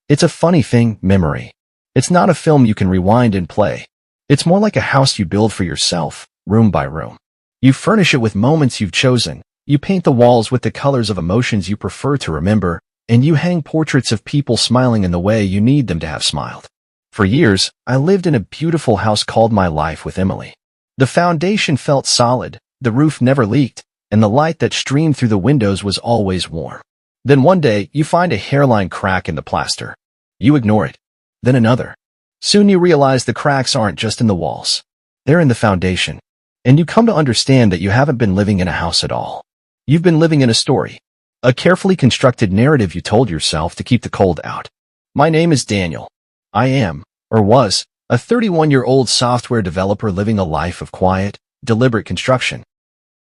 It's a funny thing, memory. It's not a film you can rewind and play. It's more like a house you build for yourself, room by room. You furnish it with moments you've chosen. You paint the walls with the colors of emotions you prefer to remember, and you hang portraits of people smiling in the way you need them to have smiled. For years, I lived in a beautiful house called my life with Emily. The foundation felt solid, the roof never leaked, and the light that streamed through the windows was always warm. Then one day, you find a hairline crack in the plaster. You ignore it. Then another. Soon you realize the cracks aren't just in the walls. They're in the foundation. And you come to understand that you haven't been living in a house at all. You've been living in a story. A carefully constructed narrative you told yourself to keep the cold out. My name is Daniel. I am, or was, a 31-year-old software developer living a life of quiet, deliberate construction.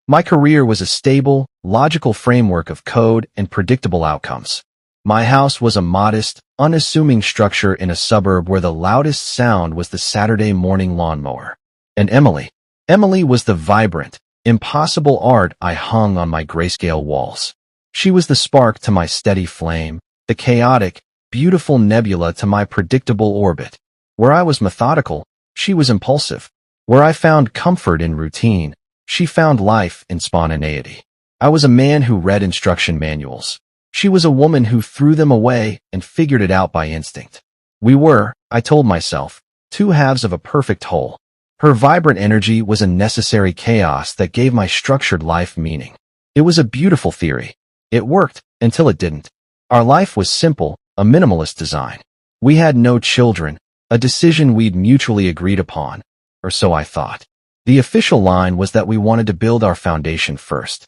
My career was a stable, logical framework of code and predictable outcomes. My house was a modest, unassuming structure in a suburb where the loudest sound was the Saturday morning lawnmower. And Emily was the vibrant, impossible art I hung on my grayscale walls. She was the spark to my steady flame, the chaotic, beautiful nebula to my predictable orbit. Where I was methodical, she was impulsive. Where I found comfort in routine, she found life in spontaneity. I was a man who read instruction manuals. She was a woman who threw them away and figured it out by instinct. We were, I told myself, two halves of a perfect whole. Her vibrant energy was a necessary chaos that gave my structured life meaning. It was a beautiful theory. It worked until it didn't. Our life was simple, a minimalist design. We had no children, a decision we'd mutually agreed upon, or so I thought. The official line was that we wanted to build our foundation first.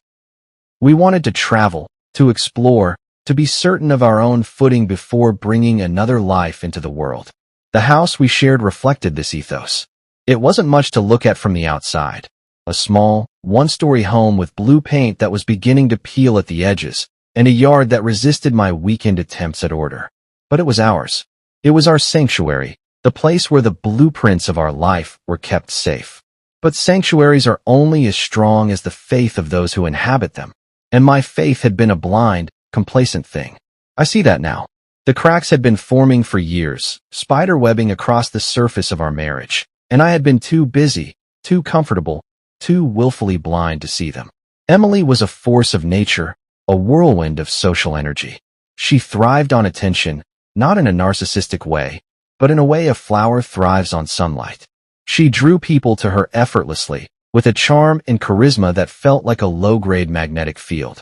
We wanted to travel, to explore, to be certain of our own footing before bringing another life into the world. The house we shared reflected this ethos. It wasn't much to look at from the outside. A small, one-story home with blue paint that was beginning to peel at the edges, and a yard that resisted my weekend attempts at order. But it was ours. It was our sanctuary, the place where the blueprints of our life were kept safe. But sanctuaries are only as strong as the faith of those who inhabit them. And my faith had been a blind, complacent thing. I see that now. The cracks had been forming for years, spiderwebbing across the surface of our marriage, and I had been too busy, too comfortable, too willfully blind to see them. Emily was a force of nature, a whirlwind of social energy. She thrived on attention, not in a narcissistic way, but in a way a flower thrives on sunlight. She drew people to her effortlessly, with a charm and charisma that felt like a low-grade magnetic field.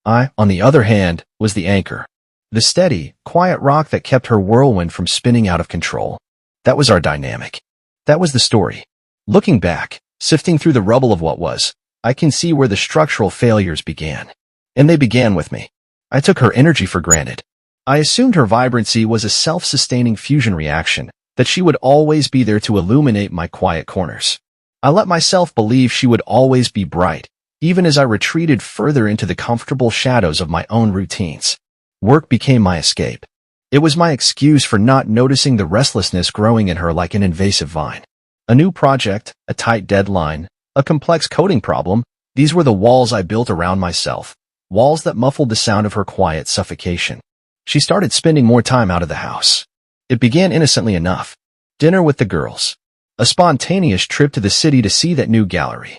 I, on the other hand, was the anchor. The steady, quiet rock that kept her whirlwind from spinning out of control. That was our dynamic. That was the story. Looking back, sifting through the rubble of what was, I can see where the structural failures began. And they began with me. I took her energy for granted. I assumed her vibrancy was a self-sustaining fusion reaction, that she would always be there to illuminate my quiet corners. I let myself believe she would always be bright, even as I retreated further into the comfortable shadows of my own routines. Work became my escape. It was my excuse for not noticing the restlessness growing in her like an invasive vine. A new project, a tight deadline, a complex coding problem, these were the walls I built around myself, walls that muffled the sound of her quiet suffocation. She started spending more time out of the house. It began innocently enough. Dinner with the girls. A spontaneous trip to the city to see that new gallery.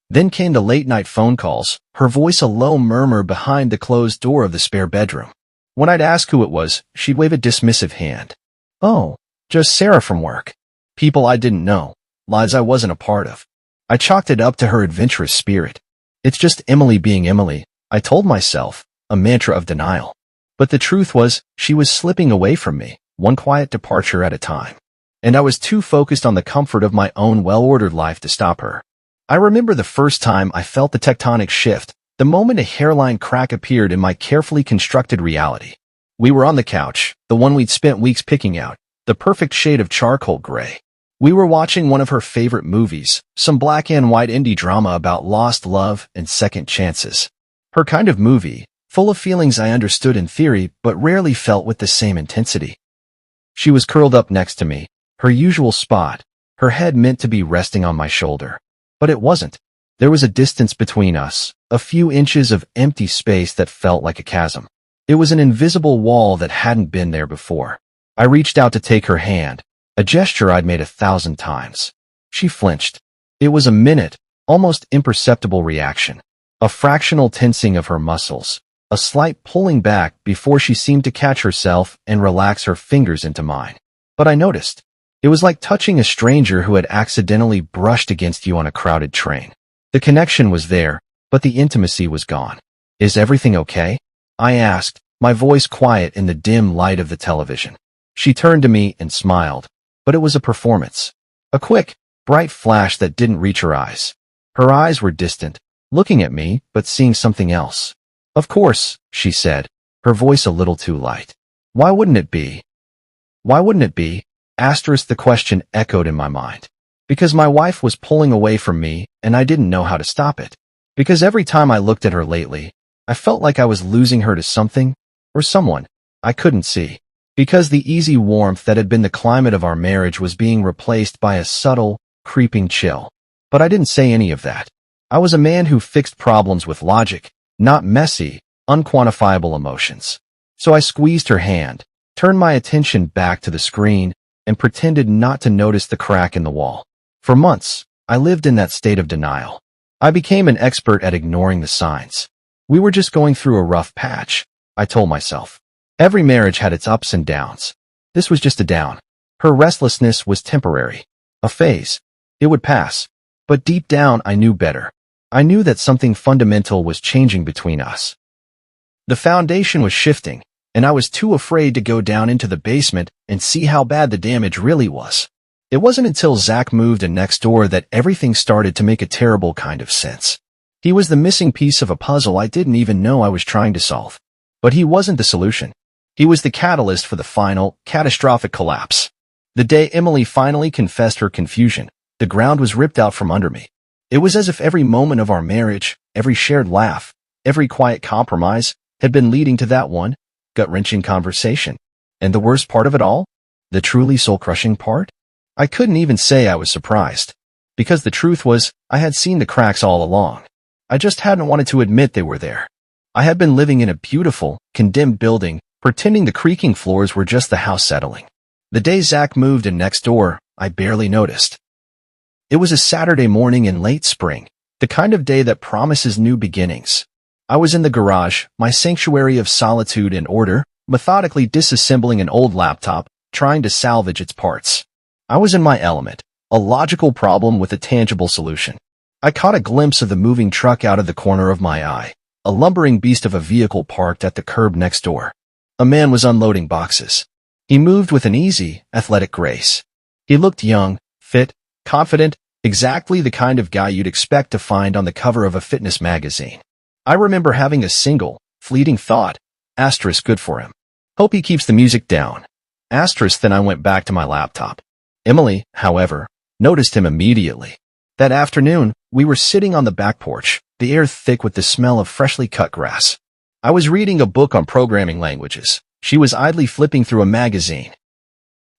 Then came the late-night phone calls, her voice a low murmur behind the closed door of the spare bedroom. When I'd ask who it was, she'd wave a dismissive hand. Oh, just Sarah from work. People I didn't know, lives I wasn't a part of. I chalked it up to her adventurous spirit. It's just Emily being Emily, I told myself, a mantra of denial. But the truth was, she was slipping away from me, one quiet departure at a time. And I was too focused on the comfort of my own well-ordered life to stop her. I remember the first time I felt the tectonic shift, the moment a hairline crack appeared in my carefully constructed reality. We were on the couch, the one we'd spent weeks picking out, the perfect shade of charcoal gray. We were watching one of her favorite movies, some black and white indie drama about lost love and second chances. Her kind of movie, full of feelings I understood in theory but rarely felt with the same intensity. She was curled up next to me, her usual spot, her head meant to be resting on my shoulder. But it wasn't. There was a distance between us, a few inches of empty space that felt like a chasm. It was an invisible wall that hadn't been there before. I reached out to take her hand, a gesture I'd made 1,000 times. She flinched. It was a minute, almost imperceptible reaction, a fractional tensing of her muscles, a slight pulling back before she seemed to catch herself and relax her fingers into mine. But I noticed. It was like touching a stranger who had accidentally brushed against you on a crowded train. The connection was there, but the intimacy was gone. "Is everything okay?" I asked, my voice quiet in the dim light of the television. She turned to me and smiled, but it was a performance. A quick, bright flash that didn't reach her eyes. Her eyes were distant, looking at me, but seeing something else. "Of course," she said, her voice a little too light. "Why wouldn't it be?" Why wouldn't it be? The question echoed in my mind. Because my wife was pulling away from me, and I didn't know how to stop it. Because every time I looked at her lately, I felt like I was losing her to something, or someone, I couldn't see. Because the easy warmth that had been the climate of our marriage was being replaced by a subtle, creeping chill. But I didn't say any of that. I was a man who fixed problems with logic, not messy, unquantifiable emotions. So I squeezed her hand, turned my attention back to the screen, and pretended not to notice the crack in the wall. For months, I lived in that state of denial. I became an expert at ignoring the signs. We were just going through a rough patch, I told myself. Every marriage had its ups and downs. This was just a down. Her restlessness was temporary. A phase. It would pass. But deep down, I knew better. I knew that something fundamental was changing between us. The foundation was shifting, and I was too afraid to go down into the basement and see how bad the damage really was. It wasn't until Zach moved in next door that everything started to make a terrible kind of sense. He was the missing piece of a puzzle I didn't even know I was trying to solve. But he wasn't the solution. He was the catalyst for the final, catastrophic collapse. The day Emily finally confessed her confusion, the ground was ripped out from under me. It was as if every moment of our marriage, every shared laugh, every quiet compromise, had been leading to that one, gut-wrenching conversation. And the worst part of it all? The truly soul-crushing part? I couldn't even say I was surprised. Because the truth was, I had seen the cracks all along. I just hadn't wanted to admit they were there. I had been living in a beautiful, condemned building, pretending the creaking floors were just the house settling. The day Zach moved in next door, I barely noticed. It was a Saturday morning in late spring, the kind of day that promises new beginnings. I was in the garage, my sanctuary of solitude and order, methodically disassembling an old laptop, trying to salvage its parts. I was in my element, a logical problem with a tangible solution. I caught a glimpse of the moving truck out of the corner of my eye, a lumbering beast of a vehicle parked at the curb next door. A man was unloading boxes. He moved with an easy, athletic grace. He looked young, fit, confident, exactly the kind of guy you'd expect to find on the cover of a fitness magazine. I remember having a single, fleeting thought, good for him. Hope he keeps the music down. Then I went back to my laptop. Emily, however, noticed him immediately. That afternoon, we were sitting on the back porch, the air thick with the smell of freshly cut grass. I was reading a book on programming languages. She was idly flipping through a magazine.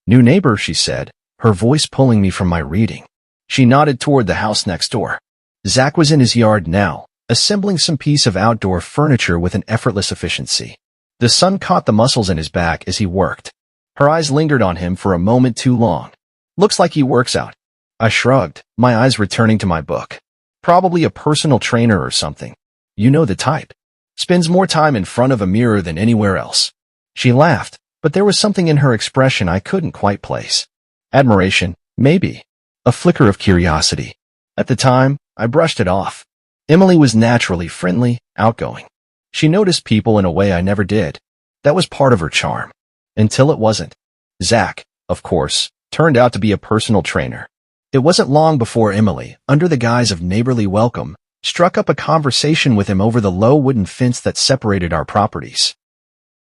"New neighbor," she said, her voice pulling me from my reading. She nodded toward the house next door. Zach was in his yard now, assembling some piece of outdoor furniture with an effortless efficiency. The sun caught the muscles in his back as he worked. Her eyes lingered on him for a moment too long. "Looks like he works out." I shrugged, my eyes returning to my book. "Probably a personal trainer or something. You know the type. Spends more time in front of a mirror than anywhere else." She laughed, but there was something in her expression I couldn't quite place. Admiration, maybe. A flicker of curiosity. At the time, I brushed it off. Emily was naturally friendly, outgoing. She noticed people in a way I never did. That was part of her charm. Until it wasn't. Zach, of course, turned out to be a personal trainer. It wasn't long before Emily, under the guise of neighborly welcome, struck up a conversation with him over the low wooden fence that separated our properties.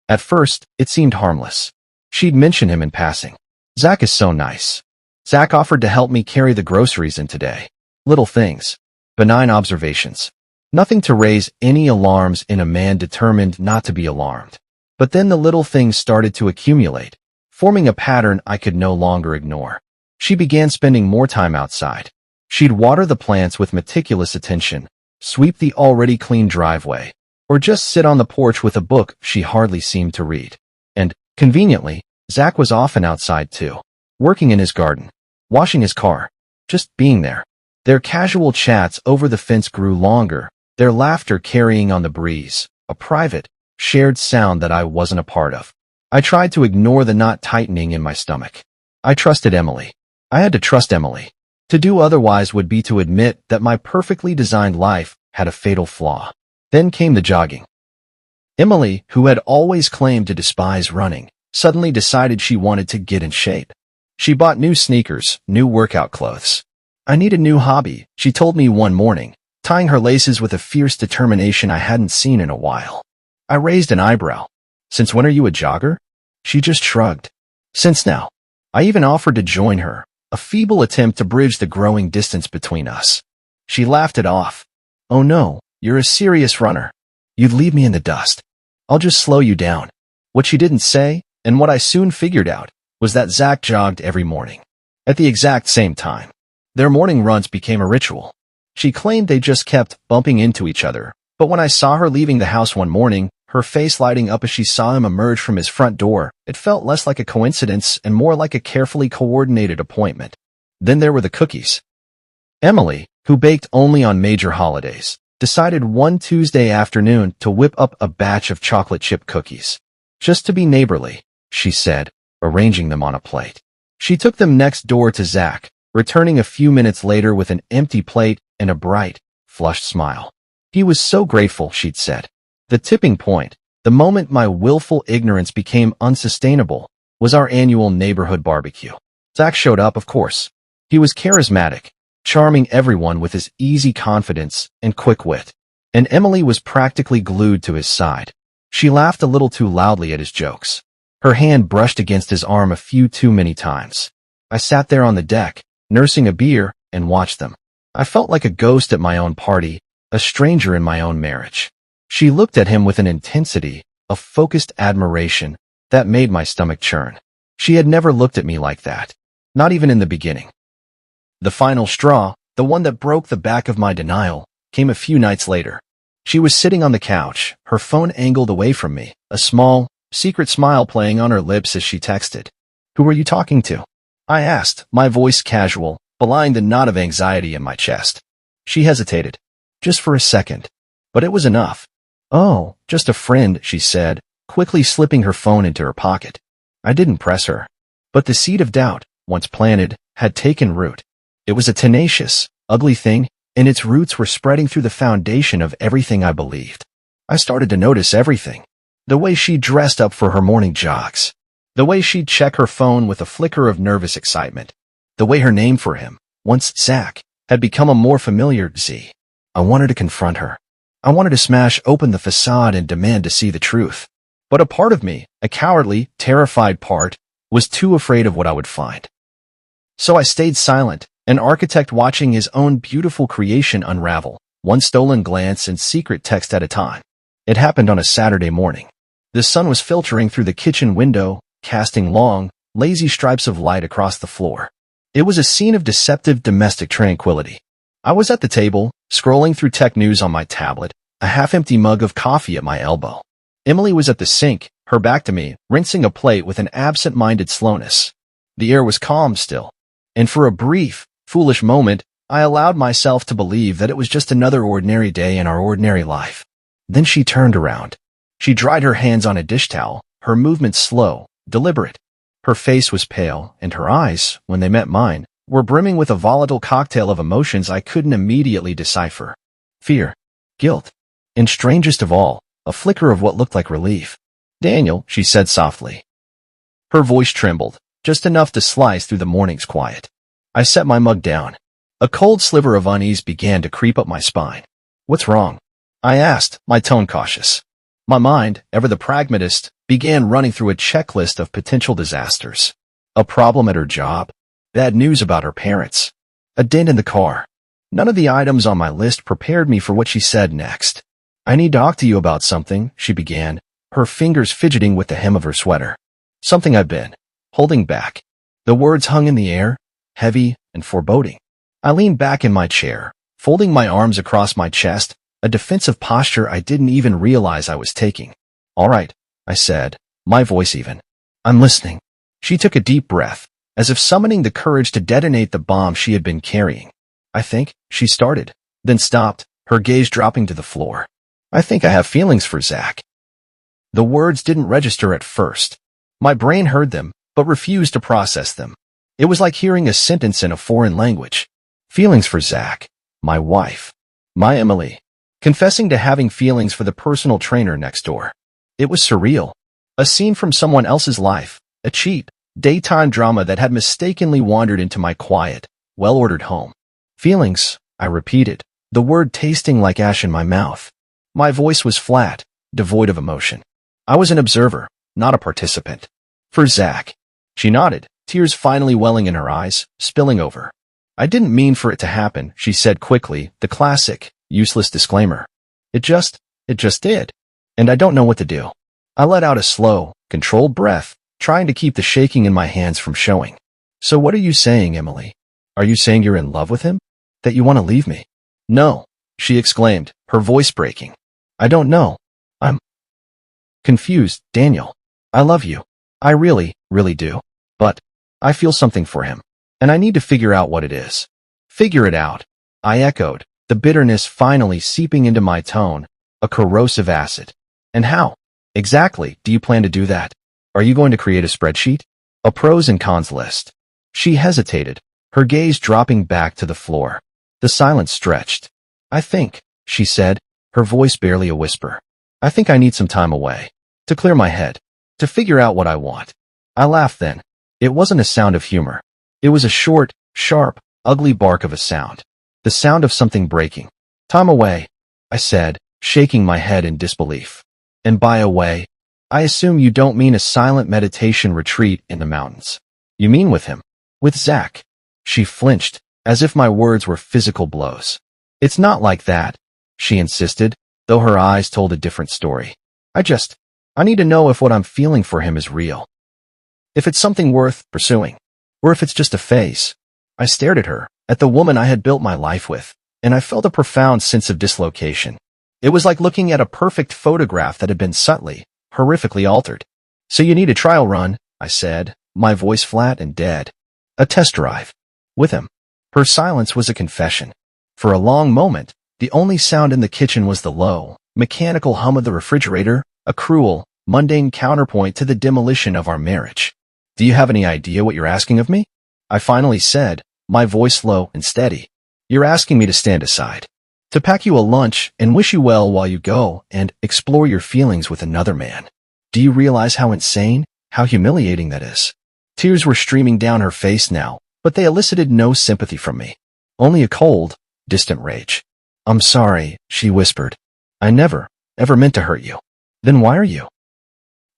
At first, it seemed harmless. She'd mention him in passing. "Zach is so nice. Zach offered to help me carry the groceries in today." Little things. Benign observations. Nothing to raise any alarms in a man determined not to be alarmed. But then the little things started to accumulate, forming a pattern I could no longer ignore. She began spending more time outside. She'd water the plants with meticulous attention, sweep the already clean driveway, or just sit on the porch with a book she hardly seemed to read. And, conveniently, Zach was often outside too, working in his garden, washing his car, just being there. Their casual chats over the fence grew longer, their laughter carrying on the breeze, a private, shared sound that I wasn't a part of. I tried to ignore the knot tightening in my stomach. I trusted Emily. I had to trust Emily. To do otherwise would be to admit that my perfectly designed life had a fatal flaw. Then came the jogging. Emily, who had always claimed to despise running, suddenly decided she wanted to get in shape. She bought new sneakers, new workout clothes. I need a new hobby, she told me one morning, tying her laces with a fierce determination I hadn't seen in a while. I raised an eyebrow. Since when are you a jogger? She just shrugged. Since now. I even offered to join her, a feeble attempt to bridge the growing distance between us. She laughed it off. Oh no, you're a serious runner. You'd leave me in the dust. I'll just slow you down. What she didn't say, and what I soon figured out, was that Zach jogged every morning. At the exact same time. Their morning runs became a ritual. She claimed they just kept bumping into each other, but when I saw her leaving the house one morning, her face lighting up as she saw him emerge from his front door, it felt less like a coincidence and more like a carefully coordinated appointment. Then there were the cookies. Emily, who baked only on major holidays, decided one Tuesday afternoon to whip up a batch of chocolate chip cookies. Just to be neighborly, she said, arranging them on a plate. She took them next door to Zach, returning a few minutes later with an empty plate and a bright, flushed smile. He was so grateful, she'd said. The tipping point, the moment my willful ignorance became unsustainable, was our annual neighborhood barbecue. Zach showed up, of course. He was charismatic, charming everyone with his easy confidence and quick wit. And Emily was practically glued to his side. She laughed a little too loudly at his jokes. Her hand brushed against his arm a few too many times. I sat there on the deck, nursing a beer, and watched them. I felt like a ghost at my own party, a stranger in my own marriage. She looked at him with an intensity, a focused admiration, that made my stomach churn. She had never looked at me like that, not even in the beginning. The final straw, the one that broke the back of my denial, came a few nights later. She was sitting on the couch, her phone angled away from me, a small, secret smile playing on her lips as she texted. "Who were you talking to?" I asked, my voice casual, belying the knot of anxiety in my chest. She hesitated. Just for a second. But it was enough. "Oh, just a friend," she said, quickly slipping her phone into her pocket. I didn't press her. But the seed of doubt, once planted, had taken root. It was a tenacious, ugly thing, and its roots were spreading through the foundation of everything I believed. I started to notice everything. The way she dressed up for her morning jogs. The way she'd check her phone with a flicker of nervous excitement. The way her name for him, once Zach, had become a more familiar Z. I wanted to confront her. I wanted to smash open the facade and demand to see the truth. But a part of me, a cowardly, terrified part, was too afraid of what I would find. So I stayed silent, an architect watching his own beautiful creation unravel, one stolen glance and secret text at a time. It happened on a Saturday morning. The sun was filtering through the kitchen window, casting long, lazy stripes of light across the floor. It was a scene of deceptive domestic tranquility. I was at the table, scrolling through tech news on my tablet, a half-empty mug of coffee at my elbow. Emily was at the sink, her back to me, rinsing a plate with an absent-minded slowness. The air was calm still, and for a brief, foolish moment, I allowed myself to believe that it was just another ordinary day in our ordinary life. Then she turned around. She dried her hands on a dish towel, her movements slow, deliberate. Her face was pale, and her eyes, when they met mine, were brimming with a volatile cocktail of emotions I couldn't immediately decipher. Fear, guilt, and strangest of all, a flicker of what looked like relief. "Daniel," she said softly. Her voice trembled, just enough to slice through the morning's quiet. I set my mug down. A cold sliver of unease began to creep up my spine. "What's wrong?" I asked, my tone cautious. My mind, ever the pragmatist, began running through a checklist of potential disasters. A problem at her job, bad news about her parents, a dent in the car. None of the items on my list prepared me for what she said next. "I need to talk to you about something," she began, her fingers fidgeting with the hem of her sweater. "Something I've been holding back." The words hung in the air, heavy and foreboding. I leaned back in my chair, folding my arms across my chest, a defensive posture I didn't even realize I was taking. "All right," I said, my voice even. "I'm listening." She took a deep breath, as if summoning the courage to detonate the bomb she had been carrying. "I think," she started, then stopped, her gaze dropping to the floor. "I think I have feelings for Zach." The words didn't register at first. My brain heard them, but refused to process them. It was like hearing a sentence in a foreign language. Feelings for Zach, my wife, my Emily, confessing to having feelings for the personal trainer next door. It was surreal. A scene from someone else's life, a cheap, daytime drama that had mistakenly wandered into my quiet, well-ordered home. Feelings, I repeated, the word tasting like ash in my mouth. My voice was flat, devoid of emotion. I was an observer, not a participant. For Zach. She nodded, tears finally welling in her eyes, spilling over. "I didn't mean for it to happen," she said quickly, the classic, useless disclaimer. It just did. And I don't know what to do." I let out a slow, controlled breath, trying to keep the shaking in my hands from showing. "So what are you saying, Emily? Are you saying you're in love with him? That you want to leave me?" "No," she exclaimed, her voice breaking. "I don't know. I'm confused, Daniel. I love you. I really, really do. But I feel something for him. And I need to figure out what it is." "Figure it out," I echoed, the bitterness finally seeping into my tone, a corrosive acid. "And how exactly do you plan to do that? Are you going to create a spreadsheet? A pros and cons list?" She hesitated, her gaze dropping back to the floor. The silence stretched. "I think," she said, her voice barely a whisper. "I think I need some time away. To clear my head. To figure out what I want." I laughed then. It wasn't a sound of humor. It was a short, sharp, ugly bark of a sound. The sound of something breaking. "Time away," I said, shaking my head in disbelief. "And by away, I assume you don't mean a silent meditation retreat in the mountains. You mean with him? With Zach?" She flinched, as if my words were physical blows. "It's not like that," she insisted, though her eyes told a different story. I need to know if what I'm feeling for him is real. If it's something worth pursuing. Or if it's just a phase." I stared at her, at the woman I had built my life with, and I felt a profound sense of dislocation. It was like looking at a perfect photograph that had been subtly, horrifically altered. "So you need a trial run," I said, my voice flat and dead. "A test drive. With him." Her silence was a confession. For a long moment, the only sound in the kitchen was the low, mechanical hum of the refrigerator, a cruel, mundane counterpoint to the demolition of our marriage. "Do you have any idea what you're asking of me?" I finally said, my voice low and steady. "You're asking me to stand aside. To pack you a lunch and wish you well while you go and explore your feelings with another man. Do you realize how insane, how humiliating that is?" Tears were streaming down her face now, but they elicited no sympathy from me. Only a cold, distant rage. "I'm sorry," she whispered. "I never, ever meant to hurt you." "Then why are you?"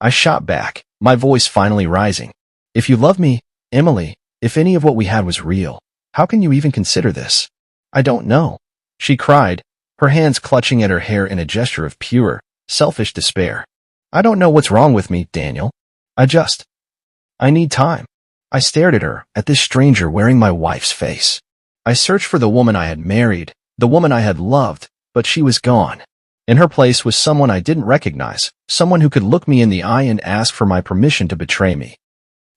I shot back, my voice finally rising. "If you love me, Emily, if any of what we had was real, how can you even consider this?" "I don't know," she cried, her hands clutching at her hair in a gesture of pure, selfish despair. "I don't know what's wrong with me, Daniel. I need time." I stared at her, at this stranger wearing my wife's face. I searched for the woman I had married, the woman I had loved, but she was gone. In her place was someone I didn't recognize, someone who could look me in the eye and ask for my permission to betray me.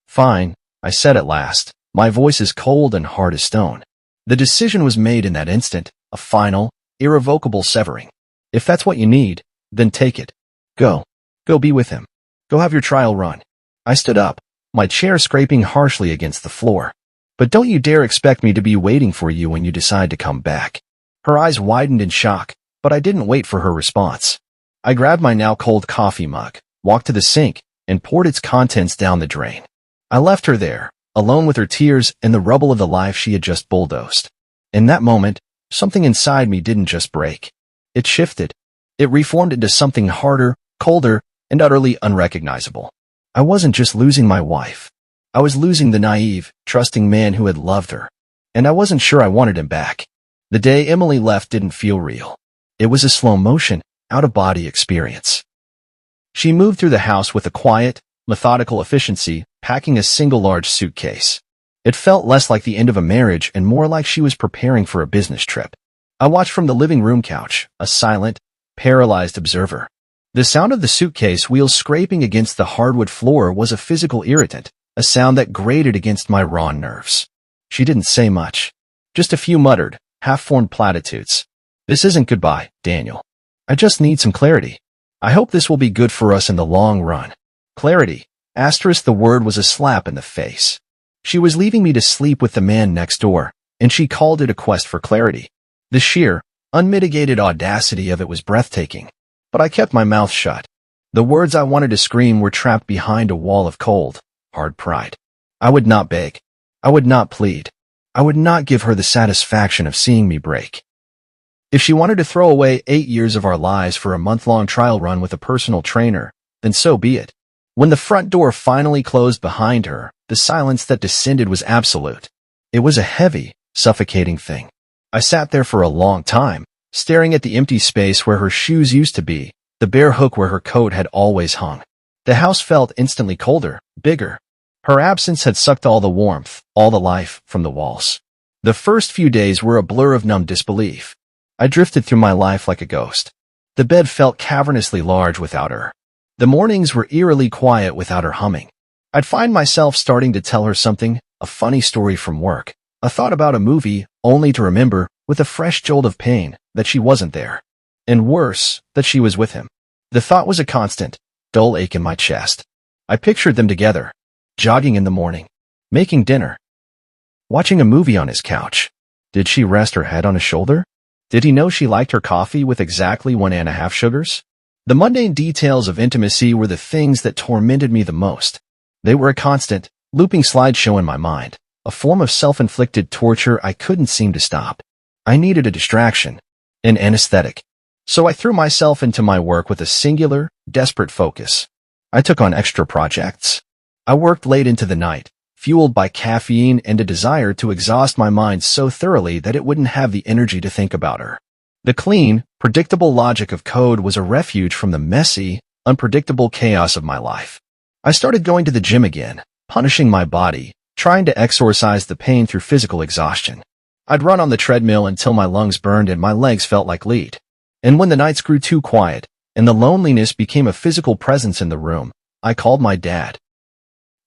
"Fine," I said at last, my voice as cold and hard as stone. The decision was made in that instant, a final, irrevocable severing. "If that's what you need, then take it. Go. Go be with him. Go have your trial run." I stood up, my chair scraping harshly against the floor. "But don't you dare expect me to be waiting for you when you decide to come back." Her eyes widened in shock, but I didn't wait for her response. I grabbed my now cold coffee mug, walked to the sink, and poured its contents down the drain. I left her there, alone with her tears and the rubble of the life she had just bulldozed. In that moment, something inside me didn't just break. It shifted. It reformed into something harder, colder, and utterly unrecognizable. I wasn't just losing my wife. I was losing the naive, trusting man who had loved her. And I wasn't sure I wanted him back. The day Emily left didn't feel real. It was a slow-motion, out-of-body experience. She moved through the house with a quiet, methodical efficiency, packing a single large suitcase. It felt less like the end of a marriage and more like she was preparing for a business trip. I watched from the living room couch, a silent, paralyzed observer. The sound of the suitcase wheels scraping against the hardwood floor was a physical irritant, a sound that grated against my raw nerves. She didn't say much. Just a few muttered, half-formed platitudes. This isn't goodbye, Daniel. I just need some clarity. I hope this will be good for us in the long run. Clarity. Asterisk, the word was a slap in the face. She was leaving me to sleep with the man next door, and she called it a quest for clarity. The sheer, unmitigated audacity of it was breathtaking. But I kept my mouth shut. The words I wanted to scream were trapped behind a wall of cold, hard pride. I would not beg. I would not plead. I would not give her the satisfaction of seeing me break. If she wanted to throw away 8 years of our lives for a month-long trial run with a personal trainer, then so be it. When the front door finally closed behind her, the silence that descended was absolute. It was a heavy, suffocating thing. I sat there for a long time, staring at the empty space where her shoes used to be, the bare hook where her coat had always hung. The house felt instantly colder, bigger. Her absence had sucked all the warmth, all the life, from the walls. The first few days were a blur of numb disbelief. I drifted through my life like a ghost. The bed felt cavernously large without her. The mornings were eerily quiet without her humming. I'd find myself starting to tell her something, a funny story from work, a thought about a movie, only to remember, with a fresh jolt of pain, that she wasn't there. And worse, that she was with him. The thought was a constant, dull ache in my chest. I pictured them together, jogging in the morning, making dinner, watching a movie on his couch. Did she rest her head on his shoulder? Did he know she liked her coffee with exactly 1.5 sugars? The mundane details of intimacy were the things that tormented me the most. They were a constant, looping slideshow in my mind, a form of self-inflicted torture I couldn't seem to stop. I needed a distraction, an anesthetic. So I threw myself into my work with a singular, desperate focus. I took on extra projects. I worked late into the night, fueled by caffeine and a desire to exhaust my mind so thoroughly that it wouldn't have the energy to think about her. The clean, predictable logic of code was a refuge from the messy, unpredictable chaos of my life. I started going to the gym again, punishing my body, trying to exorcise the pain through physical exhaustion. I'd run on the treadmill until my lungs burned and my legs felt like lead. And when the nights grew too quiet, and the loneliness became a physical presence in the room, I called my dad.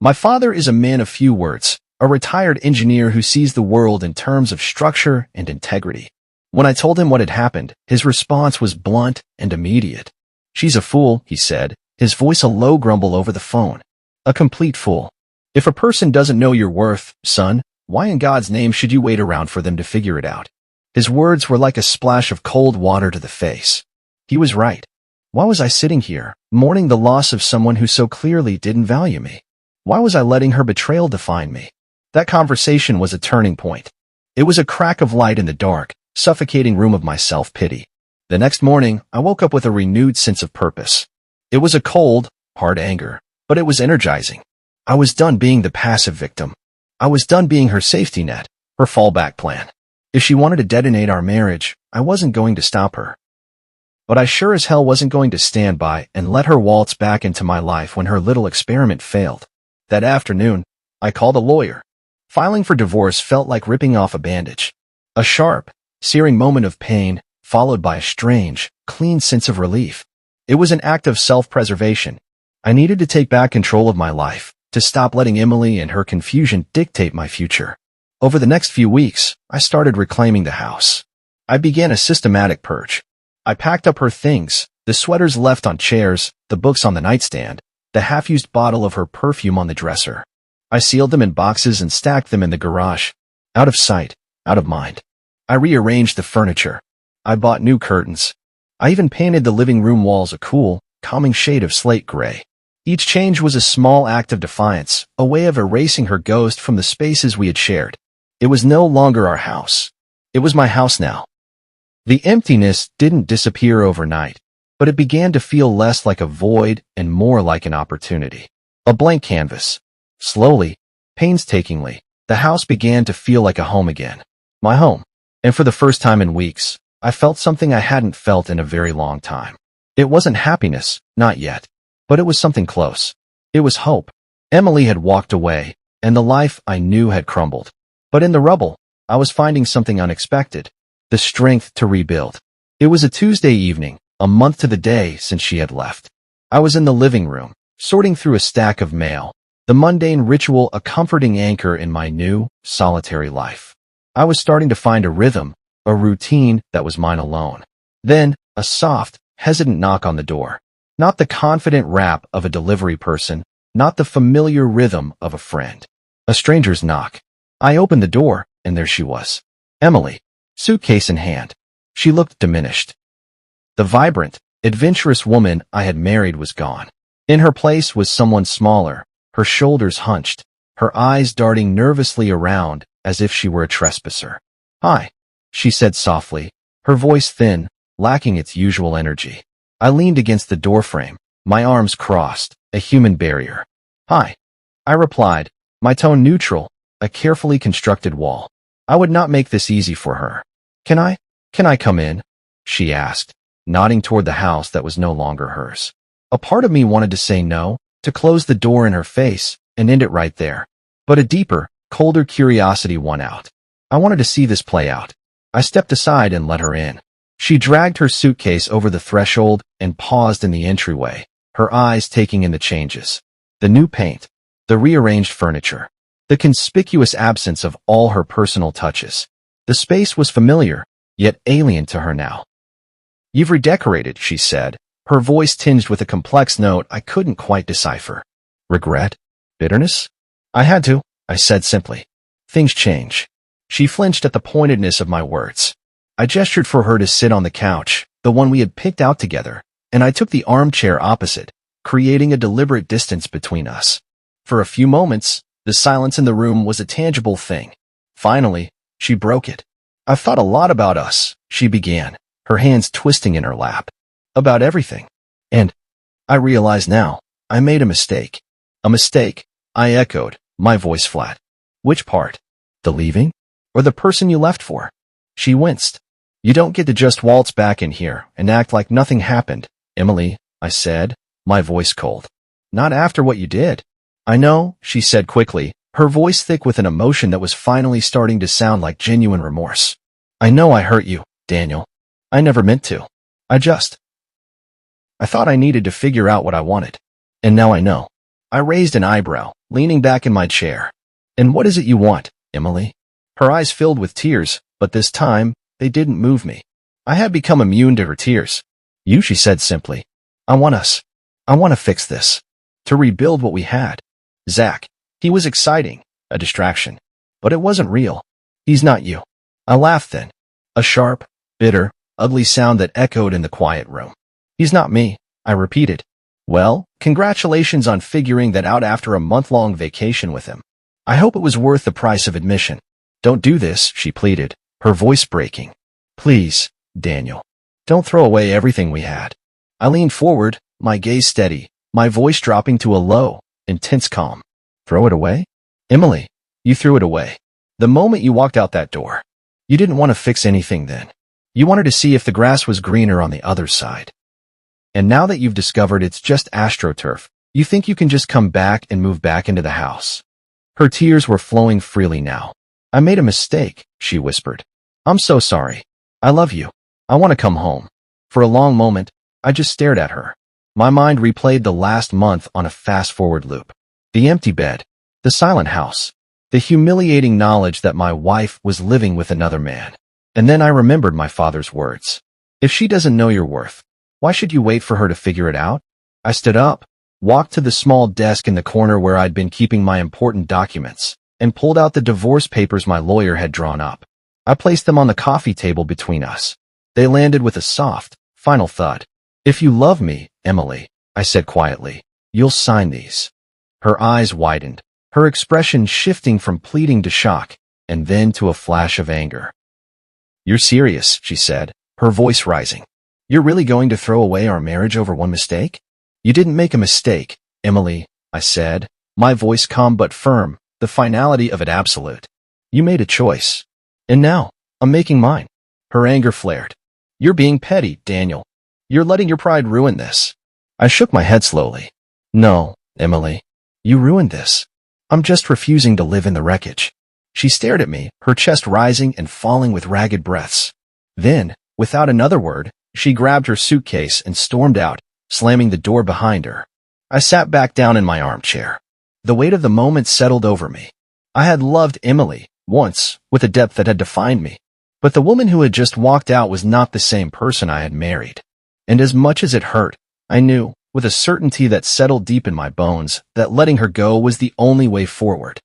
My father is a man of few words, a retired engineer who sees the world in terms of structure and integrity. When I told him what had happened, his response was blunt and immediate. "She's a fool," he said, his voice a low grumble over the phone. "A complete fool. If a person doesn't know your worth, son, why in God's name should you wait around for them to figure it out?" His words were like a splash of cold water to the face. He was right. Why was I sitting here, mourning the loss of someone who so clearly didn't value me? Why was I letting her betrayal define me? That conversation was a turning point. It was a crack of light in the dark, suffocating room of my self-pity. The next morning, I woke up with a renewed sense of purpose. It was a cold, hard anger, but it was energizing. I was done being the passive victim. I was done being her safety net, her fallback plan. If she wanted to detonate our marriage, I wasn't going to stop her. But I sure as hell wasn't going to stand by and let her waltz back into my life when her little experiment failed. That afternoon, I called a lawyer. Filing for divorce felt like ripping off a bandage. A sharp, searing moment of pain, followed by a strange, clean sense of relief. It was an act of self-preservation. I needed to take back control of my life, to stop letting Emily and her confusion dictate my future. Over the next few weeks, I started reclaiming the house. I began a systematic purge. I packed up her things, the sweaters left on chairs, the books on the nightstand, the half-used bottle of her perfume on the dresser. I sealed them in boxes and stacked them in the garage. Out of sight, out of mind. I rearranged the furniture. I bought new curtains. I even painted the living room walls a cool, calming shade of slate gray. Each change was a small act of defiance, a way of erasing her ghost from the spaces we had shared. It was no longer our house. It was my house now. The emptiness didn't disappear overnight, but it began to feel less like a void and more like an opportunity. A blank canvas. Slowly, painstakingly, the house began to feel like a home again. My home. And for the first time in weeks, I felt something I hadn't felt in a very long time. It wasn't happiness, not yet, but it was something close. It was hope. Emily had walked away, and the life I knew had crumbled. But in the rubble, I was finding something unexpected. the strength to rebuild. It was a Tuesday evening, a month to the day since she had left. I was in the living room, sorting through a stack of mail, the mundane ritual a comforting anchor in my new, solitary life. I was starting to find a rhythm, a routine that was mine alone. Then, a soft, hesitant knock on the door. Not the confident rap of a delivery person, not the familiar rhythm of a friend. A stranger's knock. I opened the door, and there she was. Emily, suitcase in hand. She looked diminished. The vibrant, adventurous woman I had married was gone. In her place was someone smaller, her shoulders hunched, her eyes darting nervously around as if she were a trespasser. "Hi," she said softly, her voice thin, lacking its usual energy. I leaned against the doorframe, my arms crossed, a human barrier. "Hi," I replied, my tone neutral, a carefully constructed wall. I would not make this easy for her. Can I come in?" she asked, nodding toward the house that was no longer hers. A part of me wanted to say no, to close the door in her face and end it right there. But a deeper, colder curiosity won out. I wanted to see this play out. I stepped aside and let her in. She dragged her suitcase over the threshold and paused in the entryway, her eyes taking in the changes. The new paint, the rearranged furniture, the conspicuous absence of all her personal touches. The space was familiar, yet alien to her now. "You've redecorated," she said, her voice tinged with a complex note I couldn't quite decipher. Regret? Bitterness? "I had to," I said simply. "Things change." She flinched at the pointedness of my words. I gestured for her to sit on the couch, the one we had picked out together, and I took the armchair opposite, creating a deliberate distance between us. For a few moments, the silence in the room was a tangible thing. Finally, she broke it. "I've thought a lot about us," she began, her hands twisting in her lap. "About everything. And I realize now, I made a mistake." "A mistake?" I echoed, my voice flat. "Which part? The leaving? Or the person you left for?" She winced. "You don't get to just waltz back in here and act like nothing happened, Emily," I said, my voice cold. "Not after what you did." "I know," she said quickly, her voice thick with an emotion that was finally starting to sound like genuine remorse. "I know I hurt you, Daniel. I never meant to. I thought I needed to figure out what I wanted. And now I know." I raised an eyebrow, leaning back in my chair. "And what is it you want, Emily?" Her eyes filled with tears, but this time, they didn't move me. I had become immune to her tears. She said simply. I want to fix this. To rebuild what we had. Zach. He was exciting, a distraction. But it wasn't real. He's not you." I laughed then. A sharp, bitter, ugly sound that echoed in the quiet room. "He's not me," I repeated. "Well, congratulations on figuring that out after a month-long vacation with him. I hope it was worth the price of admission." "Don't do this," she pleaded, her voice breaking. "Please, Daniel. Don't throw away everything we had." I leaned forward, my gaze steady, my voice dropping to a low, intense calm. "Throw it away? Emily, you threw it away. The moment you walked out that door. You didn't want to fix anything then. You wanted to see if the grass was greener on the other side. And now that you've discovered it's just astroturf, you think you can just come back and move back into the house." Her tears were flowing freely now. "I made a mistake," she whispered. "I'm so sorry. I love you. I want to come home." For a long moment, I just stared at her. My mind replayed the last month on a fast-forward loop. The empty bed, the silent house, the humiliating knowledge that my wife was living with another man. And then I remembered my father's words. "If she doesn't know your worth, why should you wait for her to figure it out?" I stood up, walked to the small desk in the corner where I'd been keeping my important documents, and pulled out the divorce papers my lawyer had drawn up. I placed them on the coffee table between us. They landed with a soft, final thud. "If you love me, Emily," I said quietly, "you'll sign these." Her eyes widened, her expression shifting from pleading to shock, and then to a flash of anger. "You're serious," she said, her voice rising. "You're really going to throw away our marriage over one mistake?" "You didn't make a mistake, Emily," I said, my voice calm but firm, the finality of it absolute. "You made a choice. And now, I'm making mine." Her anger flared. "You're being petty, Daniel. You're letting your pride ruin this." I shook my head slowly. "No, Emily. You ruined this. I'm just refusing to live in the wreckage." She stared at me, her chest rising and falling with ragged breaths. Then, without another word, she grabbed her suitcase and stormed out, slamming the door behind her. I sat back down in my armchair. The weight of the moment settled over me. I had loved Emily, once, with a depth that had defined me. But the woman who had just walked out was not the same person I had married. And as much as it hurt, I knew, with a certainty that settled deep in my bones, that letting her go was the only way forward.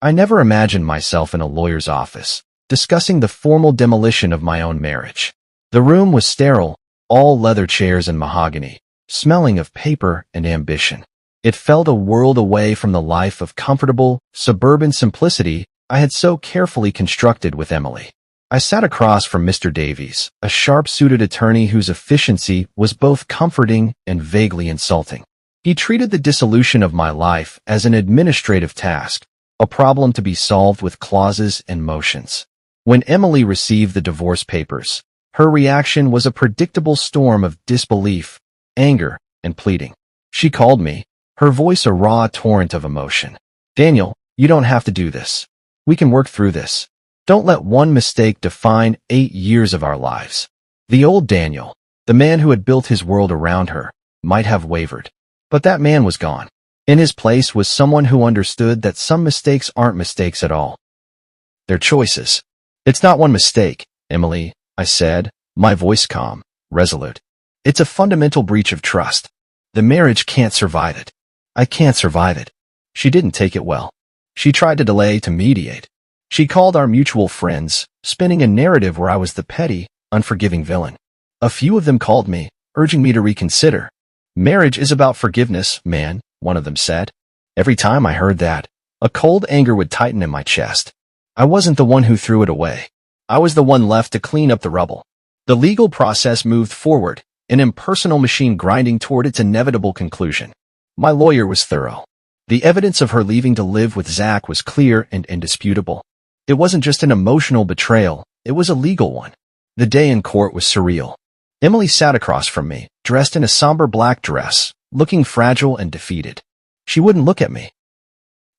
I never imagined myself in a lawyer's office, discussing the formal demolition of my own marriage. The room was sterile, all leather chairs and mahogany, smelling of paper and ambition. It felt a world away from the life of comfortable, suburban simplicity I had so carefully constructed with Emily. I sat across from Mr. Davies, a sharp-suited attorney whose efficiency was both comforting and vaguely insulting. He treated the dissolution of my life as an administrative task, a problem to be solved with clauses and motions. When Emily received the divorce papers, her reaction was a predictable storm of disbelief, anger, and pleading. She called me, her voice a raw torrent of emotion. "Daniel, you don't have to do this. We can work through this. Don't let one mistake define 8 years of our lives." The old Daniel, the man who had built his world around her, might have wavered. But that man was gone. In his place was someone who understood that some mistakes aren't mistakes at all. They're choices. "It's not one mistake, Emily," I said, my voice calm, resolute. "It's a fundamental breach of trust. The marriage can't survive it. I can't survive it." She didn't take it well. She tried to delay, to mediate. She called our mutual friends, spinning a narrative where I was the petty, unforgiving villain. A few of them called me, urging me to reconsider. "Marriage is about forgiveness, man," one of them said. Every time I heard that, a cold anger would tighten in my chest. I wasn't the one who threw it away. I was the one left to clean up the rubble. The legal process moved forward, an impersonal machine grinding toward its inevitable conclusion. My lawyer was thorough. The evidence of her leaving to live with Zach was clear and indisputable. It wasn't just an emotional betrayal, it was a legal one. The day in court was surreal. Emily sat across from me, dressed in a somber black dress, looking fragile and defeated. She wouldn't look at me.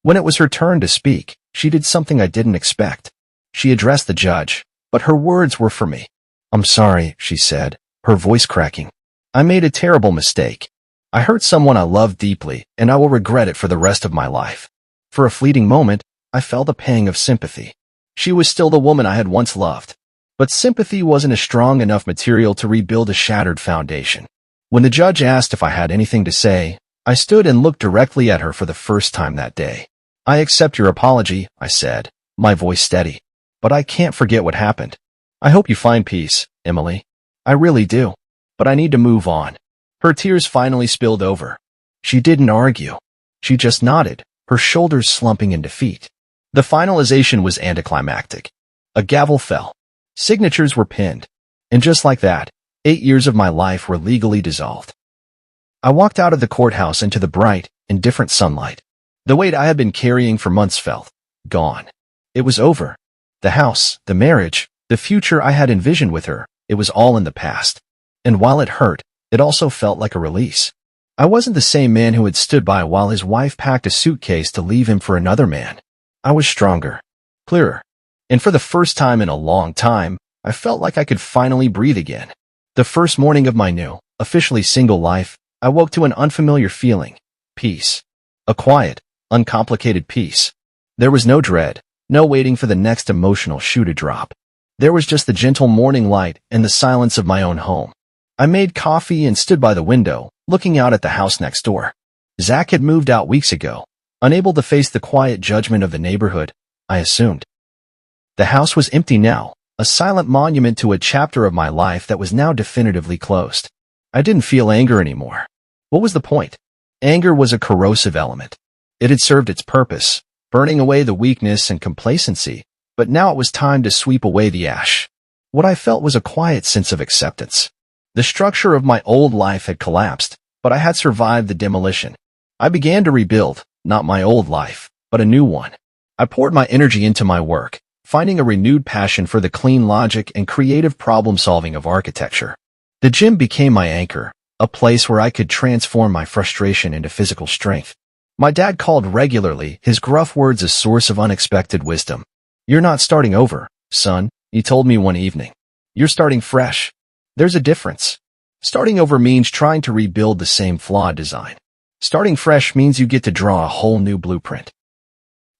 When it was her turn to speak, she did something I didn't expect. She addressed the judge, but her words were for me. "I'm sorry," she said, her voice cracking. "I made a terrible mistake. I hurt someone I loved deeply, and I will regret it for the rest of my life." For a fleeting moment, I felt a pang of sympathy. She was still the woman I had once loved. But sympathy wasn't a strong enough material to rebuild a shattered foundation. When the judge asked if I had anything to say, I stood and looked directly at her for the first time that day. "I accept your apology," I said, my voice steady. "But I can't forget what happened. I hope you find peace, Emily. I really do. But I need to move on." Her tears finally spilled over. She didn't argue. She just nodded, her shoulders slumping in defeat. The finalization was anticlimactic. A gavel fell. Signatures were pinned. And just like that, 8 years of my life were legally dissolved. I walked out of the courthouse into the bright, indifferent sunlight. The weight I had been carrying for months felt gone. It was over. The house, the marriage, the future I had envisioned with her, it was all in the past. And while it hurt, it also felt like a release. I wasn't the same man who had stood by while his wife packed a suitcase to leave him for another man. I was stronger, clearer, and for the first time in a long time, I felt like I could finally breathe again. The first morning of my new, officially single life, I woke to an unfamiliar feeling, peace. A quiet, uncomplicated peace. There was no dread, no waiting for the next emotional shoe to drop. There was just the gentle morning light and the silence of my own home. I made coffee and stood by the window, looking out at the house next door. Zach had moved out weeks ago. Unable to face the quiet judgment of the neighborhood, I assumed. The house was empty now, a silent monument to a chapter of my life that was now definitively closed. I didn't feel anger anymore. What was the point? Anger was a corrosive element. It had served its purpose, burning away the weakness and complacency, but now it was time to sweep away the ash. What I felt was a quiet sense of acceptance. The structure of my old life had collapsed, but I had survived the demolition. I began to rebuild. Not my old life, but a new one. I poured my energy into my work, finding a renewed passion for the clean logic and creative problem-solving of architecture. The gym became my anchor, a place where I could transform my frustration into physical strength. My dad called regularly, his gruff words a source of unexpected wisdom. "You're not starting over, son," he told me one evening. You're starting fresh. There's a difference. Starting over means trying to rebuild the same flawed design. Starting fresh means you get to draw a whole new blueprint.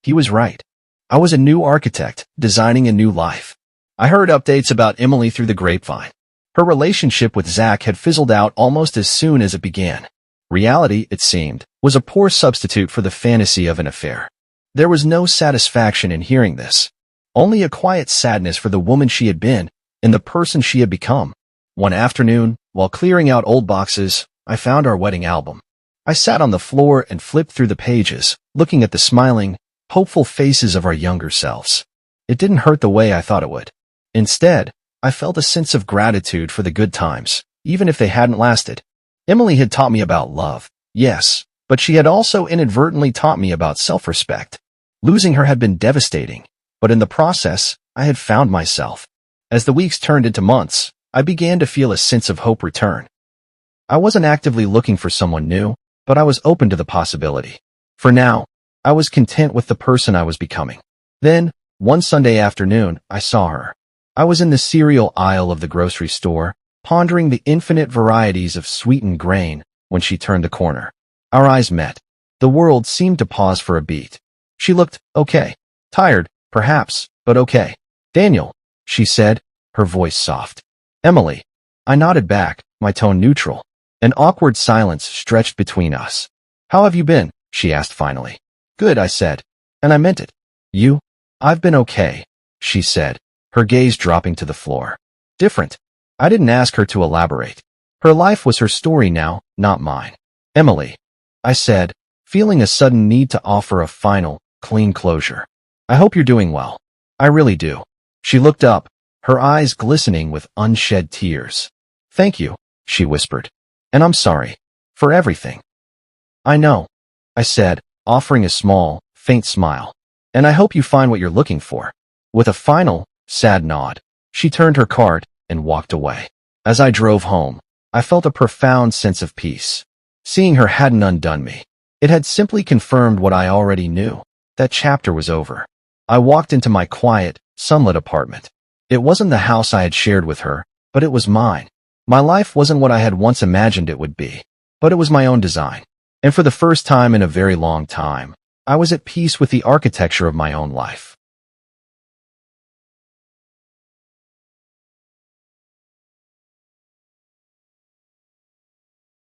He was right. I was a new architect, designing a new life. I heard updates about Emily through the grapevine. Her relationship with Zach had fizzled out almost as soon as it began. Reality, it seemed, was a poor substitute for the fantasy of an affair. There was no satisfaction in hearing this. Only a quiet sadness for the woman she had been and the person she had become. One afternoon, while clearing out old boxes, I found our wedding album. I sat on the floor and flipped through the pages, looking at the smiling, hopeful faces of our younger selves. It didn't hurt the way I thought it would. Instead, I felt a sense of gratitude for the good times, even if they hadn't lasted. Emily had taught me about love, yes, but she had also inadvertently taught me about self-respect. Losing her had been devastating, but in the process, I had found myself. As the weeks turned into months, I began to feel a sense of hope return. I wasn't actively looking for someone new, but I was open to the possibility. For now, I was content with the person I was becoming. Then, one Sunday afternoon, I saw her. I was in the cereal aisle of the grocery store, pondering the infinite varieties of sweetened grain when she turned the corner. Our eyes met. The world seemed to pause for a beat. She looked okay. Tired, perhaps, but okay. Daniel, she said, her voice soft. Emily. I nodded back, my tone neutral. An awkward silence stretched between us. How have you been? She asked finally. Good, I said. And I meant it. You? I've been okay, she said, her gaze dropping to the floor. Different. I didn't ask her to elaborate. Her life was her story now, not mine. Emily, I said, feeling a sudden need to offer a final, clean closure. I hope you're doing well. I really do. She looked up, her eyes glistening with unshed tears. Thank you, she whispered. And I'm sorry. For everything. I know, I said, offering a small, faint smile. And I hope you find what you're looking for. With a final, sad nod, she turned her cart and walked away. As I drove home, I felt a profound sense of peace. Seeing her hadn't undone me. It had simply confirmed what I already knew. That chapter was over. I walked into my quiet, sunlit apartment. It wasn't the house I had shared with her, but it was mine. My life wasn't what I had once imagined it would be, but it was my own design. And for the first time in a very long time, I was at peace with the architecture of my own life.